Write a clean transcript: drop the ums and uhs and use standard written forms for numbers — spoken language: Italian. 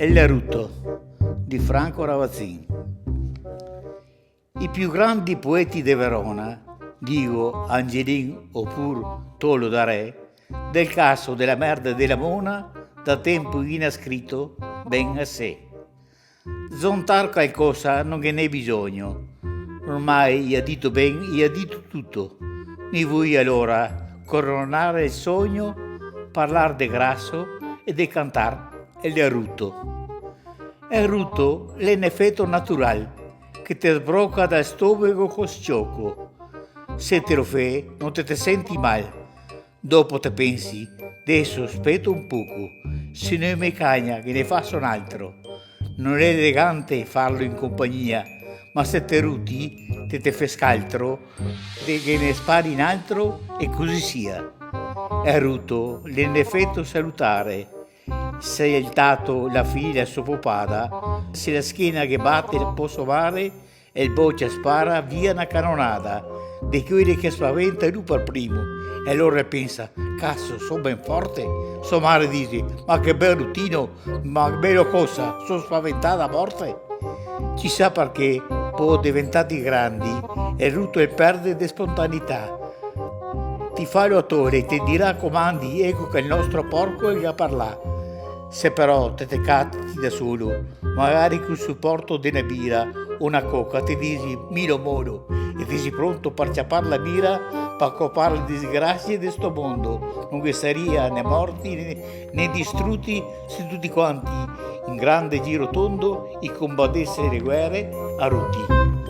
El Naruto di Franco Ravazzin. I più grandi poeti di Verona, dico Angelin oppure Tolo da Re, del caso della merda della mona, da tempo inascritto ben a sé. Zontar qualcosa non ne è bisogno, ormai gli ha detto ben, gli ha detto tutto. Mi vuoi allora coronare il sogno, parlare di grasso e di cantare il Naruto. Il Naruto è un effetto naturale che ti sbrocca dal stomaco con sciocco. Se te lo fai non te senti male. Dopo te pensi, adesso aspetto un poco, se non mi cagna che ne faccio un altro. Non è elegante farlo in compagnia, ma se te ruti, te fai scaltro, che ne spari in altro e così sia. È ruto, l'effetto salutare. Se il tato la figlia soppopada, se la schiena che batte il può sovare e il boccia spara via una canonata, di quelli che spaventa lui per primo. E allora pensa, cazzo, sono ben forte. Sua madre dice, ma che bel ruttino, ma che bello cosa, sono spaventata a morte. Ci sa perché, poi diventati grandi, è rutto e perde di spontaneità. Ti fa l'autore e ti dirà comandi, ecco che il nostro porco è a parlare. Se però te catti da solo, magari con il supporto di una birra o una coca, ti dici milo moro e ti sei pronto per ciappare la birra per copare le disgrazie di sto mondo. Non che saria né morti né distrutti se tutti quanti in grande giro tondo i combattesse le guerre a ruti.